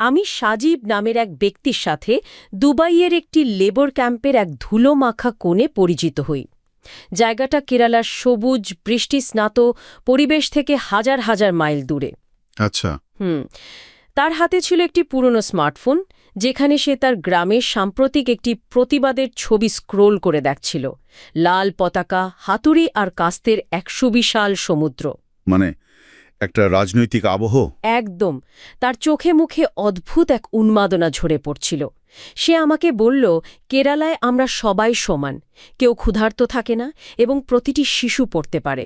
আমি সাজিব নামের এক ব্যক্তির সাথে দুবাইয়ের একটি লেবার ক্যাম্পের এক ধুলোমাখা কোণে পরিচিত হই। জায়গাটা কেরালার সবুজ বৃষ্টিস্নাত পরিবেশ থেকে হাজার হাজার মাইল দূরে। আচ্ছা। তার হাতে ছিল একটি পুরনো স্মার্টফোন, যেখানে সে তার গ্রামের সাম্প্রতিক একটি প্রতিবাদের ছবি স্ক্রোল করে দেখছিল। লাল পতাকা, হাতুড়ি আর কাস্তের এক সুবিশাল সমুদ্র। মানে একটা রাজনৈতিক আবহ। একদম। তার চোখে মুখে অদ্ভুত এক উন্মাদনা ঝরে পড়ছিল। সে আমাকে বলল, কেরালায় আমরা সবাই সমান, কেউ ক্ষুধার্ত থাকে না এবং প্রতিটি শিশু পড়তে পারে।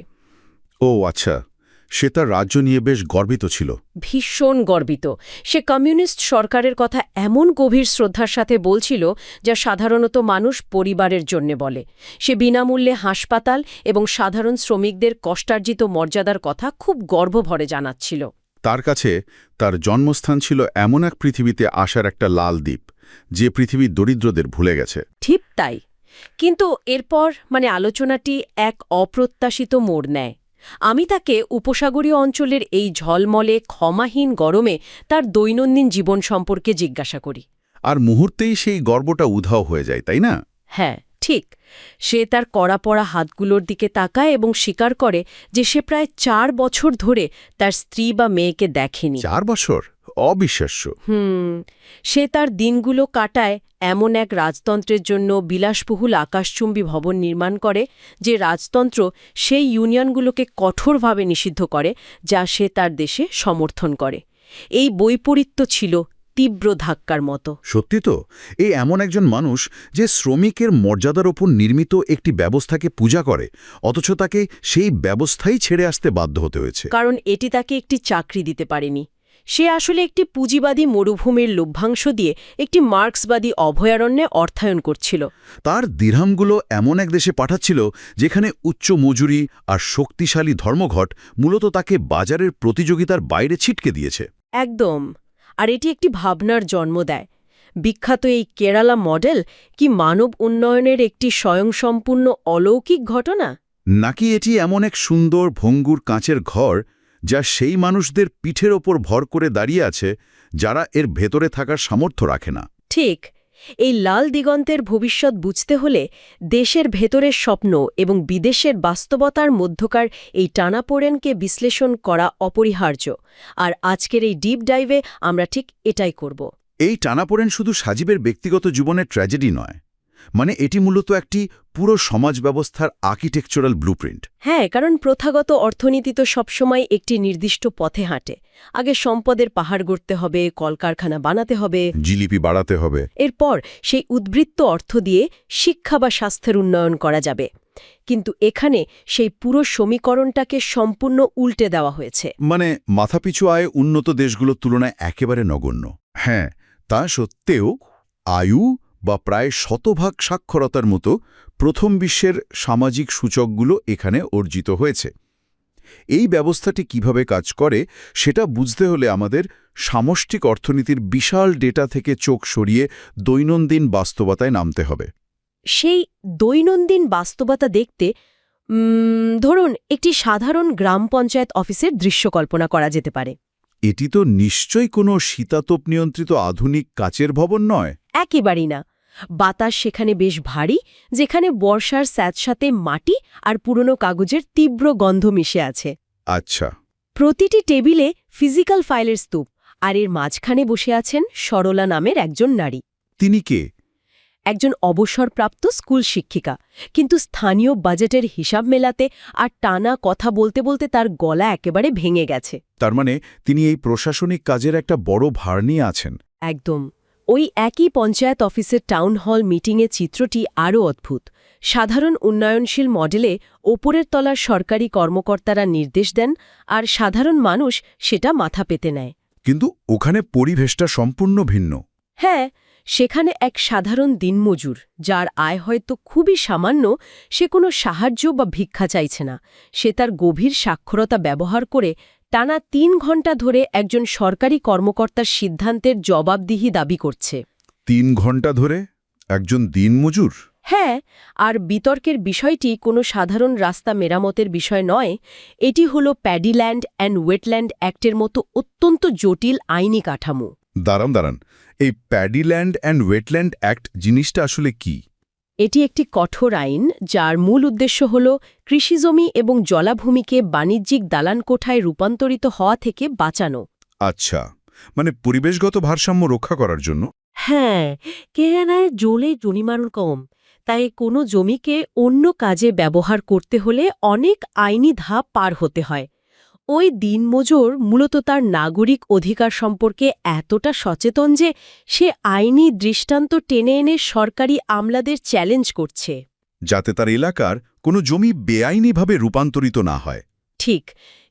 ও আচ্ছা, সে তার রাজ্য নিয়ে বেশ গর্বিত ছিল। ভীষণ গর্বিত। সে কমিউনিস্ট সরকারের কথা এমন গভীর শ্রদ্ধার সাথে বলছিল, যা সাধারণত মানুষ পরিবারের জন্য বলে। সে বিনামূল্যে হাসপাতাল এবং সাধারণ শ্রমিকদের কষ্টার্জিত মর্যাদার কথা খুব গর্বভরে জানাচ্ছিল। তার কাছে তার জন্মস্থান ছিল এমন এক পৃথিবীতে আসার একটা লাল দ্বীপ, যে পৃথিবীর দরিদ্রদের ভুলে গেছে। ঠিক তাই। কিন্তু এরপর আলোচনাটি এক অপ্রত্যাশিত মোড় নেয়। আমি তাকে উপসাগরীয় অঞ্চলের এই ঝলমলে ক্ষমাহীন গরমে তার দৈনন্দিন জীবন সম্পর্কে জিজ্ঞাসা করি। আর মুহূর্তেই সেই গর্বটা উধাও হয়ে যায়, তাই না? হ্যাঁ, ঠিক। সে তার কড়া পড়া হাতগুলোর দিকে তাকায় এবং স্বীকার করে যে সে প্রায় 4 বছর ধরে তার স্ত্রী বা মেয়েকে দেখেনি। 4 বছর? অবিশ্বাস্য। সে তার দিনগুলো কাটায় এমন এক রাজতন্ত্রের জন্য বিলাসবহুল আকাশচুম্বী ভবন নির্মাণ করে, যে রাজতন্ত্র সেই ইউনিয়নগুলোকে কঠোরভাবে নিষিদ্ধ করে, যা সে তার দেশে সমর্থন করে। এই বৈপরীত্য ছিল তীব্র ধাক্কার মতো। সত্যি তো, এই এমন একজন মানুষ যে শ্রমিকের মর্যাদার ওপর নির্মিত একটি ব্যবস্থাকে পূজা করে, অথচ তাকে সেই ব্যবস্থাই ছেড়ে আসতে বাধ্য হতে হয়েছে। কারণ এটি তাকে একটি চাকরি দিতে পারেনি। সে আসলে একটি পুঁজিবাদী মরুভূমির লভ্যাংশ দিয়ে একটি মার্ক্সবাদী অভয়ারণ্যে অর্থায়ন করছিল। তার দিরহামগুলো এমন এক দেশে পাঠাচ্ছিল যেখানে উচ্চ মজুরি আর শক্তিশালী ধর্মঘট মূলত তাকে বাজারের প্রতিযোগিতার বাইরে ছিটকে দিয়েছে। একদম। আর এটি একটি ভাবনার জন্ম দেয়। বিখ্যাত এই কেরালা মডেল কি মানব উন্নয়নের একটি স্বয়ংসম্পূর্ণ অলৌকিক ঘটনা, নাকি এটি এমন এক সুন্দর ভঙ্গুর কাঁচের ঘর যা সেই মানুষদের পিঠের ওপর ভর করে দাঁড়িয়ে আছে যারা এর ভেতরে থাকার সামর্থ্য রাখে না? ঠিক। এই লাল দিগন্তের ভবিষ্যৎ বুঝতে হলে দেশের ভেতরের স্বপ্ন এবং বিদেশের বাস্তবতার মধ্যকার এই টানাপোড়েনকে বিশ্লেষণ করা অপরিহার্য। আর আজকের এই ডিপ ডাইভে আমরা ঠিক এটাই করব। এই টানাপোড়েন শুধু সাজিবের ব্যক্তিগত জীবনের ট্র্যাজেডি নয়, এটি মূলত একটি পুরো সমাজ ব্যবস্থার আর্কিটেকচারাল ব্লুপ্রিন্ট। হ্যাঁ, কারণ প্রথাগত অর্থনীতি তো সবসময় একটি নির্দিষ্ট পথে হাঁটে। আগে সম্পদের পাহাড় গড়তে হবে, কলকারখানা বানাতে হবে, জিডিপি বাড়াতে হবে। এরপর সেই উদ্বৃত্ত অর্থ দিয়ে শিক্ষা বা স্বাস্থ্যের উন্নয়ন করা যাবে। কিন্তু এখানে সেই পুরো সমীকরণটাকে সম্পূর্ণ উল্টে দেওয়া হয়েছে। মাথাপিছু আয় উন্নত দেশগুলোর তুলনায় একেবারে নগণ্য। হ্যাঁ, তা সত্ত্বেও আয়ু বা প্রায় 100% সাক্ষরতার মতো প্রথম বিশ্বের সামাজিক সূচকগুলো এখানে অর্জিত হয়েছে। এই ব্যবস্থাটি কিভাবে কাজ করে সেটা বুঝতে হলে আমাদের সামষ্টিক অর্থনীতির বিশাল ডেটা থেকে চোখ সরিয়ে দৈনন্দিন বাস্তবতায় নামতে হবে। সেই দৈনন্দিন বাস্তবতা দেখতে ধরুন একটি সাধারণ গ্রাম পঞ্চায়েত অফিসের দৃশ্য কল্পনা করা যেতে পারে। এটি তো নিশ্চয়ই কোনো শীতাতপ নিয়ন্ত্রিত আধুনিক কাচের ভবন নয়। একেবারেই না। বাতাস সেখানে বেশ ভারী, যেখানে বর্ষার স্যাঁতসাথে মাটি আর পুরনো কাগজের তীব্র গন্ধ মিশে আছে। আচ্ছা। প্রতিটি টেবিলে ফিজিক্যাল ফাইলের স্তূপ, আর এর মাঝখানে বসে আছেন সরলা নামের একজন নারী। তিনি কে? একজন অবসরপ্রাপ্ত স্কুল শিক্ষিকা, কিন্তু স্থানীয় বাজেটের হিসাব মেলাতে আর টানা কথা বলতে বলতে তার গলা একেবারে ভেঙে গেছে। তার তিনি এই প্রশাসনিক কাজের একটা বড় ভার নিয়ে আছেন। একদম। ওই একই পঞ্চায়েত অফিসের টাউন হল মিটিংয়ে চিত্রটি আরও অদ্ভুত। সাধারণ উন্নয়নশীল মডেলে ওপরের তলার সরকারি কর্মকর্তারা নির্দেশ দেন, আর সাধারণ মানুষ সেটা মাথা পেতে নেয়। কিন্তু ওখানে পরিবেশটা সম্পূর্ণ ভিন্ন। হ্যাঁ, সেখানে এক সাধারণ দিনমজুর, যার আয় হয়তো খুবই সামান্য, সে কোনো সাহায্য বা ভিক্ষা চাইছে না। সে তার গভীর সাক্ষরতা ব্যবহার করে টানা 3 ঘণ্টা ধরে একজন সরকারি কর্মকর্তার সিদ্ধান্তের জবাবদিহি দাবি করছে। 3 ঘণ্টা ধরে একজন দিনমজুর? হ্যাঁ, আর বিতর্কের বিষয়টি কোনো সাধারণ রাস্তা মেরামতের বিষয় নয়। এটি হলো প্যাডিল্যান্ড অ্যান্ড ওয়েটল্যান্ড অ্যাক্টের মতো অত্যন্ত জটিল আইনি কাঠামো। দাঁড়ান এই প্যাডিল্যান্ড অ্যান্ড ওয়েটল্যান্ড অ্যাক্ট জিনিসটা আসলে কি? এটি একটি কঠোর আইন যার মূল উদ্দেশ্য হল কৃষিজমি এবং জলাভূমিকে বাণিজ্যিক দালানকোঠায় রূপান্তরিত হওয়া থেকে বাঁচানো। আচ্ছা, মানে পরিবেশগত ভারসাম্য রক্ষা করার জন্য। হ্যাঁ, কেরানায় জলে জরিমানা কম, তাই কোনো জমিকে অন্য কাজে ব্যবহার করতে হলে অনেক আইনি ধাপ পার হতে হয়। ওই দিনমজুর মূলত তার নাগরিক অধিকার সম্পর্কে এতটা সচেতন যে সে আইনি দৃষ্টান্ত টেনে এনে সরকারি আমলাদের চ্যালেঞ্জ করছে। যাতে তার এলাকার কোনো জমি বেআইনিভাবে রূপান্তরিত না হয়। ঠিক,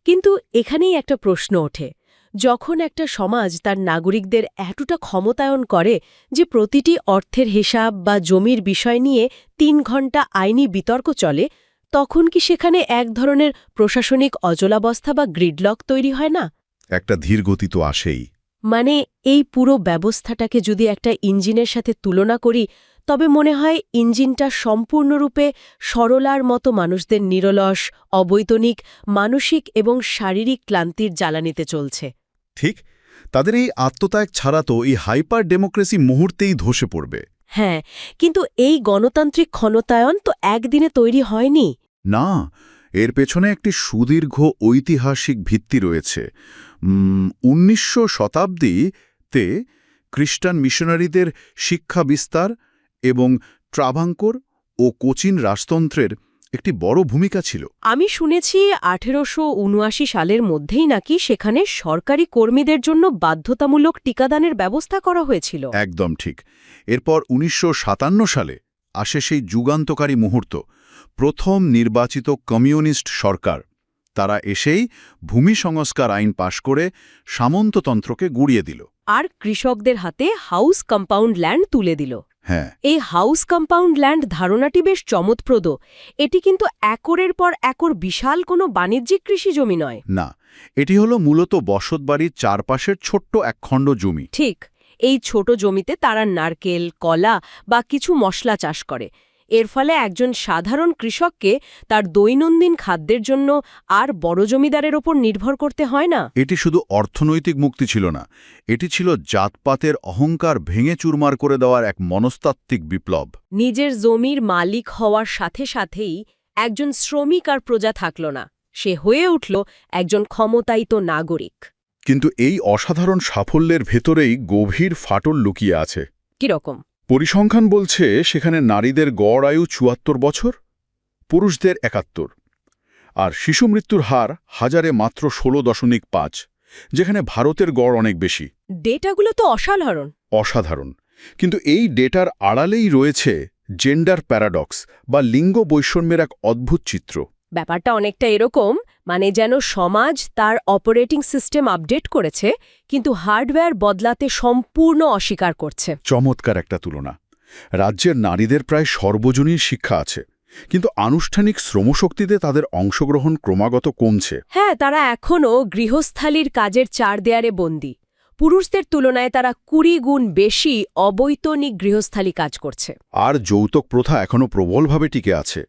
কিন্তু এখানেই একটা প্রশ্ন ওঠে। যখন একটা সমাজ তার নাগরিকদের এতটা ক্ষমতায়ন করে যে প্রতিটি অর্থের হিসাব বা জমির বিষয় নিয়ে ৩ ঘণ্টা আইনি বিতর্ক চলে, তখন কি সেখানে এক ধরনের প্রশাসনিক অচলাবস্থা বা গ্রিডলক তৈরি হয় না? একটা ধীর গতি তো আসেই। মানে এই পুরো ব্যবস্থাটাকে যদি একটা ইঞ্জিনের সাথে তুলনা করি, তবে মনে হয় ইঞ্জিনটা সম্পূর্ণরূপে সরলার মতো মানুষদের নিরলস, অবৈতনিক, মানসিক এবং শারীরিক ক্লান্তির জ্বালানিতে চলছে। ঠিক, তাদের এই আত্মত্যাগ ছাড়া তো এই হাইপার ডেমোক্রেসি মুহূর্তেই ধসে পড়বে। হ্যাঁ, কিন্তু এই গণতান্ত্রিক ক্ষমতায়ন তো একদিনে তৈরি হয়নি। না, এর পেছনে একটি সুদীর্ঘ ঐতিহাসিক ভিত্তি রয়েছে। ১৯০০ শতাব্দীতে খ্রিস্টান মিশনারিদের শিক্ষা বিস্তার এবং ট্রাভাঙ্কোর ও কোচিন রাজতন্ত্রের একটি বড় ভূমিকা ছিল। আমি শুনেছি ১৮৭৯ সালের মধ্যেই নাকি সেখানে সরকারি কর্মীদের জন্য বাধ্যতামূলক টিকাদানের ব্যবস্থা করা হয়েছিল। একদম ঠিক। এরপর ১৯৫৭ সালে আসে সেই যুগান্তকারী মুহূর্ত, প্রথম নির্বাচিত কমিউনিস্ট সরকার। তারা এসেই ভূমি সংস্কার আইন পাশ করে সামন্ততন্ত্রকে গুড়িয়ে দিল। আর কৃষকদের হাতে হাউস কম্পাউন্ড ল্যান্ড তুলে দিল। হ্যাঁ, এই হাউস কম্পাউন্ড ল্যান্ড ধারণাটি বেশ চমৎপ্রদ। এটি কিন্তু একরের পর একর বিশাল কোনো বাণিজ্যিক কৃষি জমি নয়। না, এটি হলো মূলত বসতবাড়ির চারপাশের ছোট্ট একখণ্ড জমি। ঠিক, এই ছোট জমিতে তারা নারকেল, কলা বা কিছু মশলা চাষ করে। এর ফলে একজন সাধারণ কৃষককে তার দৈনন্দিন খাদ্যের জন্য আর বড় জমিদারের ওপর নির্ভর করতে হয় না। এটি শুধু অর্থনৈতিক মুক্তি ছিল না, এটি ছিল জাতপাতের অহংকার ভেঙে চুরমার করে দেওয়ার এক মনস্তাত্ত্বিক বিপ্লব। নিজের জমির মালিক হওয়ার সাথে সাথেই একজন শ্রমিক আর প্রজা থাকল না, সে হয়ে উঠল একজন ক্ষমতায়িত নাগরিক। কিন্তু এই অসাধারণ সাফল্যের ভেতরেই গভীর ফাটল লুকিয়ে আছে। কিরকম? পরিসংখ্যান বলছে সেখানে নারীদের গড় আয়ু ৭৪ বছর, পুরুষদের ৭১, আর শিশু মৃত্যুর হার হাজারে মাত্র ১৬.৫, যেখানে ভারতের গড় অনেক বেশি। ডেটাগুলো তো অসাধারণ। অসাধারণ, কিন্তু এই ডেটার আড়ালেই রয়েছে জেন্ডার প্যারাডক্স বা লিঙ্গ বৈষম্যের এক অদ্ভুত চিত্র। ব্যাপারটা অনেকটা এরকম, মানে যেন সমাজ তার অপারেটিং সিস্টেম আপডেট করেছে, কিন্তু হার্ডওয়্যার বদলাতে সম্পূর্ণ অস্বীকার করছে। চমৎকার একটা তুলনা। রাজ্যের নারীদের প্রায় সর্বজনীন শিক্ষা আছে, কিন্তু আনুষ্ঠানিক শ্রমশক্তিতে তাদের অংশগ্রহণ ক্রমাগত কমছে। হ্যাঁ, তারা এখনও গৃহস্থালির কাজের চার দেয়ালে বন্দী। পুরুষদের তুলনায় তারা ২০ গুণ বেশি অবৈতনিক গৃহস্থালী কাজ করছে। আর যৌতুক প্রথা এখনও প্রবলভাবে টিকে আছে।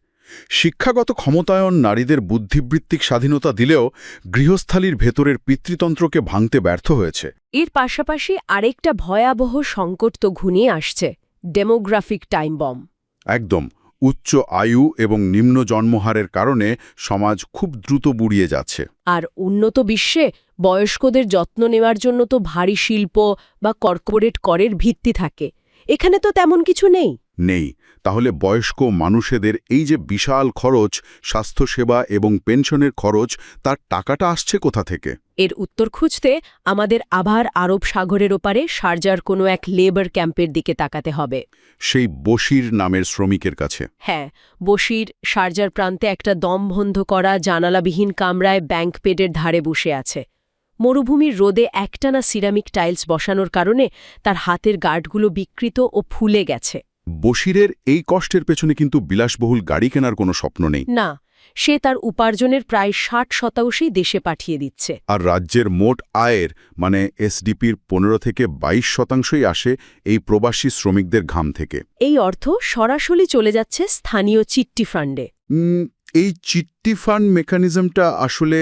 শিক্ষাগত ক্ষমতায়ন নারীদের বুদ্ধিবৃত্তিক স্বাধীনতা দিলেও গৃহস্থালির ভেতরের পিতৃতন্ত্রকে ভাঙতে ব্যর্থ হয়েছে। এর পাশাপাশি আরেকটা ভয়াবহ সংকট তো ঘনিয়ে আসছে, ডেমোগ্রাফিক টাইম বম। একদম, উচ্চ আয়ু এবং নিম্ন জন্মহারের কারণে সমাজ খুব দ্রুত বুড়িয়ে যাচ্ছে। আর উন্নত বিশ্বে বয়স্কদের যত্ন নেওয়ার জন্য তো ভারী শিল্প বা কর্পোরেট করের ভিত্তি থাকে। এখানে তো তেমন কিছু নেই। নেই, তাহলে বয়স্ক মানুষেদের এই যে বিশাল খরচ, স্বাস্থ্যসেবা এবং পেনশনের খরচ, তার টাকাটা আসছে কোথা থেকে? এর উত্তর খুঁজতে আমাদের আবার আরব সাগরের ওপারে শারজার কোনো এক লেবার ক্যাম্পের দিকে তাকাতে হবে। সেই বশির নামের শ্রমিকের কাছে। হ্যাঁ, বশির শারজার প্রান্তে একটা দমবন্ধ করা জানালাবিহীন কামরায় ব্যাংক পেডের ধারে বসে আছে। মরুভূমির রোদে একটানা সিরামিক টাইলস বসানোর কারণে তার হাতের গার্ডগুলো বিকৃত ও ফুলে গেছে। বশিরের এই কষ্টের পেছনে কিন্তু বিলাসবহুল গাড়ি কেনার কোনো স্বপ্ন নেই। না, সে তার উপার্জনের প্রায় ৬০% দেশে পাঠিয়ে দিচ্ছে। আর রাজ্যের মোট আয়ের মানে এসডিপির ১৫ থেকে ২২% আসে এই প্রবাসী শ্রমিকদের ঘাম থেকে। এই অর্থ সরাসরি চলে যাচ্ছে স্থানীয় চিট্টি ফান্ডে। এই চিট্টি ফান্ড মেকানিজমটা আসলে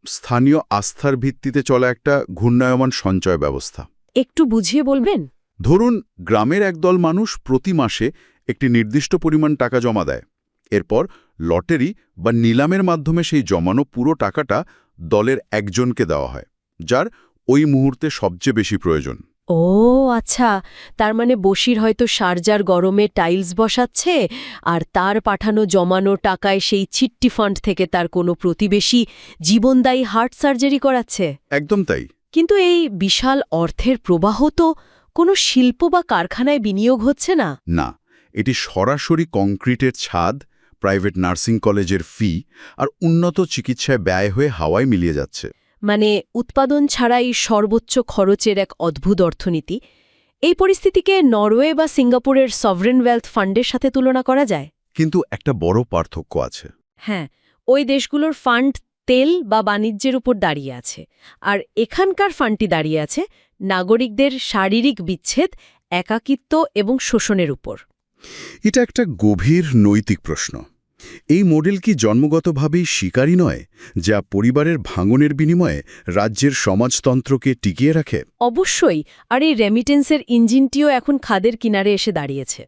স্থানীয় আস্থার ভিত্তিতে চলা একটা ঘূর্ণায়মান সঞ্চয় ব্যবস্থা। একটু বুঝিয়ে বলবেন? ধরুন গ্রামের একদল মানুষ প্রতি মাসে একটি নির্দিষ্ট পরিমাণ টাকা জমা দেয়। এরপর লটারি বা নিলামের মাধ্যমে সেই জমানো পুরো টাকাটা দলের একজনকে দেওয়া হয়, যার ওই মুহূর্তে সবচেয়ে বেশি প্রয়োজন। ও আচ্ছা, তার মানে বশির হয়তো শারজার গরমে টাইলস বসাচ্ছে, আর তার পাঠানো জমানো টাকায় সেই চিট্টি ফান্ড থেকে তার কোনো প্রতিবেশী জীবনদায়ী হার্ট সার্জারি করাচ্ছে। একদম তাই। কিন্তু এই বিশাল অর্থের প্রবাহ তো কোনো শিল্প বা কারখানায় বিনিয়োগ হচ্ছে না। না, এটি সরাসরি কংক্রিটের ছাদ, প্রাইভেট নার্সিং কলেজের ফি আর উন্নত চিকিৎসায় ব্যয় হয়ে হাওয়ায় মিলিয়ে যাচ্ছে। মানে উৎপাদন ছাড়াই সর্বোচ্চ খরচের এক অদ্ভুত অর্থনীতি। এই পরিস্থিতিকে নরওয়ে বা সিঙ্গাপুরের সভরেন ওয়েলথ ফান্ডের সাথে তুলনা করা যায়। কিন্তু একটা বড় পার্থক্য আছে। হ্যাঁ, ওই দেশগুলোর ফান্ড তেল বা বাণিজ্যের উপর দাঁড়িয়ে আছে, আর এখানকার ফান্ডটি দাঁড়িয়ে আছে নাগরিকদের শারীরিক বিচ্ছেদ, একাকিত্ব এবং শোষণের উপর। এটা একটা গভীর নৈতিক প্রশ্ন। এই মডেল কি জন্মগতভাবেই স্বীকারই নয়, যা পরিবারের ভাঙনের বিনিময়ে রাজ্যের সমাজতন্ত্রকে টিকিয়ে রাখে? অবশ্যই, আর এই রেমিটেন্সের ইঞ্জিনটিও এখন খাদের কিনারে এসে দাঁড়িয়েছে।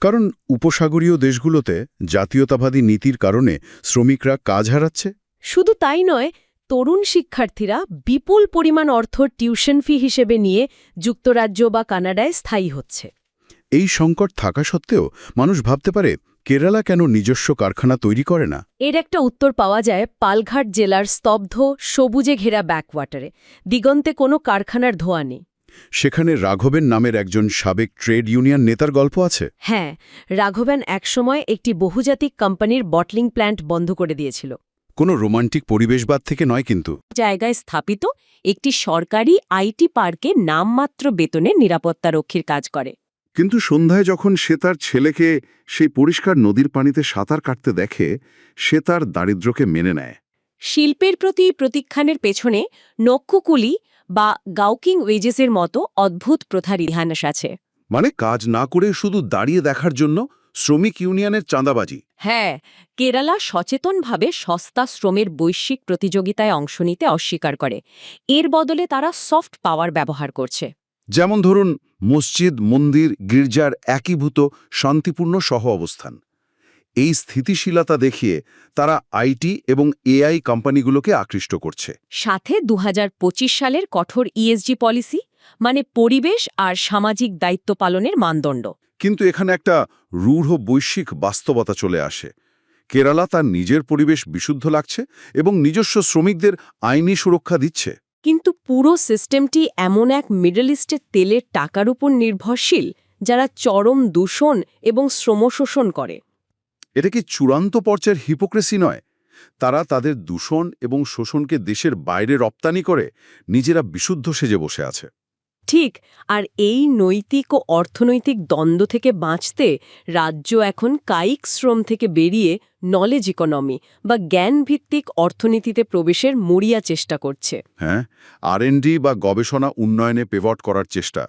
কারণ উপসাগরীয় দেশগুলোতে জাতীয়তাবাদী নীতির কারণে শ্রমিকরা কাজ হারাচ্ছে। শুধু তাই নয়, তরুণ শিক্ষার্থীরা বিপুল পরিমাণ অর্থ টিউশন ফি হিসেবে নিয়ে যুক্তরাজ্য বা কানাডায় স্থায়ী হচ্ছে। এই সংকট থাকা সত্ত্বেও মানুষ ভাবতে পারে, কেরালা কেন নিজস্ব কারখানা তৈরি করে না? এর একটা উত্তর পাওয়া যায় পালঘাট জেলার স্তব্ধ সবুজে ঘেরা ব্যাকওয়াটারে। দিগন্তে কোনো কারখানার ধোঁয়া নেই। সেখানে রাঘবেন নামের একজন সাবেক ট্রেড ইউনিয়ন নেতার গল্প আছে। হ্যাঁ, রাঘবেন একসময় একটি বহুজাতিক কোম্পানির বটলিং প্ল্যান্ট বন্ধ করে দিয়েছিল। কোনো রোমান্টিক পরিবেশবাদ থেকে নয় কিন্তু। জায়গায় স্থাপিত একটি সরকারি আইটি পার্কে নামমাত্র বেতনে নিরাপত্তারক্ষীর কাজ করে। কিন্তু সন্ধ্যায় যখন সে তার ছেলেকে সেই পরিষ্কার নদীর পানিতে সাঁতার কাটতে দেখে, সে তার দারিদ্র্যকে মেনে নেয়। শিল্পের প্রতি প্রতীক্ষানের পেছনে নক্কুকুলি বা গাউকিং ওয়েজেসের মতো অদ্ভুত প্রথার ইতিহাস আছে। মানে কাজ না করে শুধু দাঁড়িয়ে দেখার জন্য শ্রমিক ইউনিয়নের চাঁদাবাজি। হ্যাঁ, কেরালা সচেতনভাবে সস্তা শ্রমের বৈশ্বিক প্রতিযোগিতায় অংশ নিতে অস্বীকার করে। এর বদলে তারা সফট পাওয়ার ব্যবহার করছে। যেমন ধরুন মসজিদ, মন্দির, গির্জার একীভূত শান্তিপূর্ণ সহ অবস্থান। এই স্থিতিশীলতা দেখিয়ে তারা আইটি এবং এআই কোম্পানিগুলোকে আকৃষ্ট করছে। সাথে ২০২৫ সালের কঠোর ইএসজি পলিসি, মানে পরিবেশ আর সামাজিক দায়িত্ব পালনের মানদণ্ড। কিন্তু এখানে একটা রূঢ় বৈশ্বিক বাস্তবতা চলে আসে। কেরালা তার নিজের পরিবেশ বিশুদ্ধ লাগছে এবং নিজস্ব শ্রমিকদের আইনি সুরক্ষা দিচ্ছে। কিন্তু পুরো সিস্টেমটি এমন এক মিডল ইস্টের তেলের টাকার উপর নির্ভরশীল, যারা চরম দূষণ এবং শ্রম শোষণ করে। এটা কি চূড়ান্ত পর্যায়ের হিপোক্রেসি নয়? তারা তাদের দূষণ এবং শোষণকে দেশের বাইরে রপ্তানি করে নিজেরা বিশুদ্ধ সেজে বসে আছে। ঠিক, আর এই নৈতিক ও অর্থনৈতিক দ্বন্দ্ব থেকে বাঁচতে রাজ্য এখন কায়িক শ্রম থেকে বেরিয়ে নলেজ ইকোনমি বা জ্ঞানভিত্তিক অর্থনীতিতে প্রবেশের মরিয়া চেষ্টা করছে। হ্যাঁ, আর&ডি বা গবেষণা উন্নয়নে পেভট করার চেষ্টা।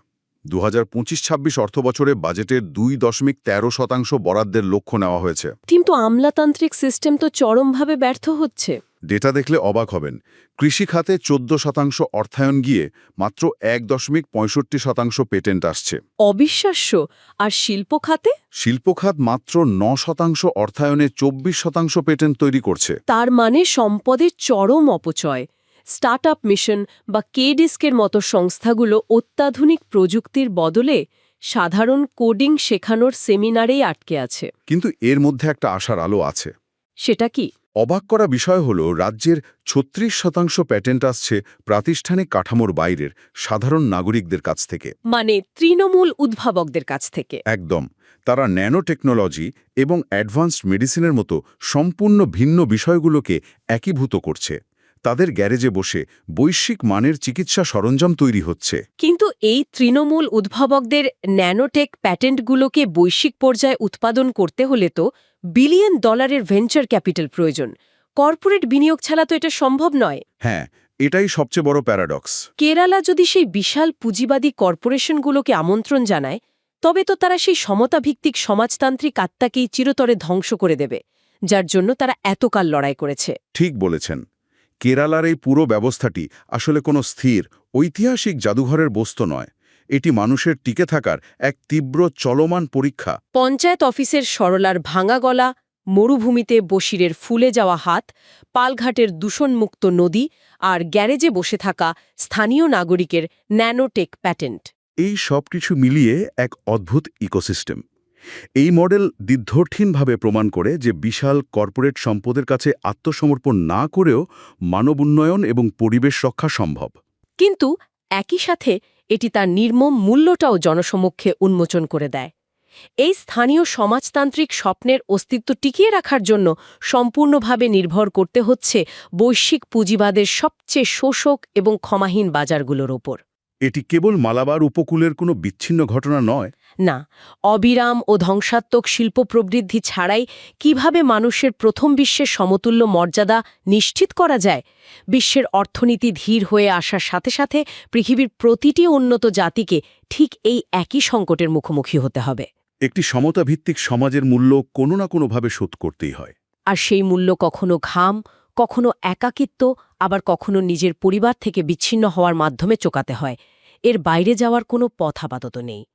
২০২৫-২৬ অর্থবছরে বাজেটের ২.১৩% বরাদ্দের লক্ষ্য নেওয়া হয়েছে। কিন্তু আমলাতান্ত্রিক সিস্টেম তো চরমভাবে ব্যর্থ হচ্ছে। ডেটা দেখলে অবাক হবেন। কৃষি খাতে 14% অর্থায়ন গিয়ে মাত্র ১.৬৫% পেটেন্ট আসছে। অবিশ্বাস্য। আর শিল্প খাতে? শিল্প খাত মাত্র ৯% অর্থায়নে ২৪% পেটেন্ট তৈরি করছে। তার মানে সম্পদের চরম অপচয়। স্টার্টআপ মিশন বা কেডিস্কের মতো সংস্থাগুলো অত্যাধুনিক প্রযুক্তির বদলে সাধারণ কোডিং শেখানোর সেমিনারেই আটকে আছে। কিন্তু এর মধ্যে একটা আশার আলো আছে। সেটা কি? অবাক করা বিষয় হল রাজ্যের ৩৬% প্যাটেন্ট আসছে প্রাতিষ্ঠানিক কাঠামোর বাইরের সাধারণ নাগরিকদের কাছ থেকে। মানে তৃণমূল উদ্ভাবকদের কাছ থেকে। একদম। তারা ন্যানো টেকনোলজি এবং অ্যাডভান্সড মেডিসিনের মতো সম্পূর্ণ ভিন্ন বিষয়গুলোকে একীভূত করছে। তাদের গ্যারেজে বসে বৈশ্বিক মানের চিকিৎসা সরঞ্জাম তৈরি হচ্ছে। কিন্তু এই তৃণমূল উদ্ভাবকদের ন্যানোটেক প্যাটেন্টগুলোকে বৈশ্বিক পর্যায়ে উৎপাদন করতে হলে তো বিলিয়ন ডলারের ভেঞ্চার ক্যাপিটাল প্রয়োজন। কর্পোরেট বিনিয়োগ ছাড়া তো এটা সম্ভব নয়। হ্যাঁ, এটাই সবচেয়ে বড় প্যারাডক্স। কেরালা যদি সেই বিশাল পুঁজিবাদী কর্পোরেশনগুলোকে আমন্ত্রণ জানায়, তবে তো তারা সেই সমতাভিত্তিক সমাজতান্ত্রিক আত্মাকেই চিরতরে ধ্বংস করে দেবে, যার জন্য তারা এতকাল লড়াই করেছে। ঠিক বলেছেন। কেরালার এই পুরো ব্যবস্থাটি আসলে কোনো স্থির ঐতিহাসিক জাদুঘরের বস্তু নয়। এটি মানুষের টিকে থাকার এক তীব্র চলমান পরীক্ষা। পঞ্চায়েত অফিসের সরলার ভাঙা গলা, মরুভূমিতে বশিরের ফুলে যাওয়া হাত, পালঘাটের দূষণমুক্ত নদী আর গ্যারেজে বসে থাকা স্থানীয় নাগরিকের ন্যানোটেক প্যাটেন্ট। এই সব কিছু মিলিয়ে এক অদ্ভুত ইকোসিস্টেম। এই মডেল দ্বিধর্থহীনভাবে প্রমাণ করে যে বিশাল কর্পোরেট সম্পদের কাছে আত্মসমর্পণ না করেও মানব উন্নয়ন এবং পরিবেশ রক্ষা সম্ভব। কিন্তু একই সাথে এটি তার নির্মম মূল্যটাও জনসমক্ষে উন্মোচন করে দেয়। এই স্থানীয় সমাজতান্ত্রিক স্বপ্নের অস্তিত্ব টিকিয়ে রাখার জন্য সম্পূর্ণভাবে নির্ভর করতে হচ্ছে বৈশ্বিক পুঁজিবাদের সবচেয়ে শোষক এবং ক্ষমাহীন বাজারগুলোর ওপর। এটি কেবল মালাবার উপকূলের কোনো বিচ্ছিন্ন ঘটনা নয়। না, অবিরাম ও ধ্বংসাত্মক শিল্প প্রবৃদ্ধি ছাড়াই কিভাবে মানুষের প্রথম বিশ্বের সমতুল্য মর্যাদা নিশ্চিত করা যায়? বিশ্বের অর্থনীতি ধীর হয়ে আসার সাথে সাথে পৃথিবীর প্রতিটি উন্নত জাতিকে ঠিক এই একই সংকটের মুখোমুখি হতে হবে। একটি সমতাভিত্তিক সমাজের মূল্য কোনো না কোনোভাবে শোধ করতেই হয়। আর সেই মূল্য কখনো ঘাম, কখনো একাকিত্ব, আবার কখনো নিজের পরিবার থেকে বিচ্ছিন্ন হওয়ার মাধ্যমে চোকাতে হয়। এর বাইরে যাওয়ার কোনো পথ আপাতত নেই।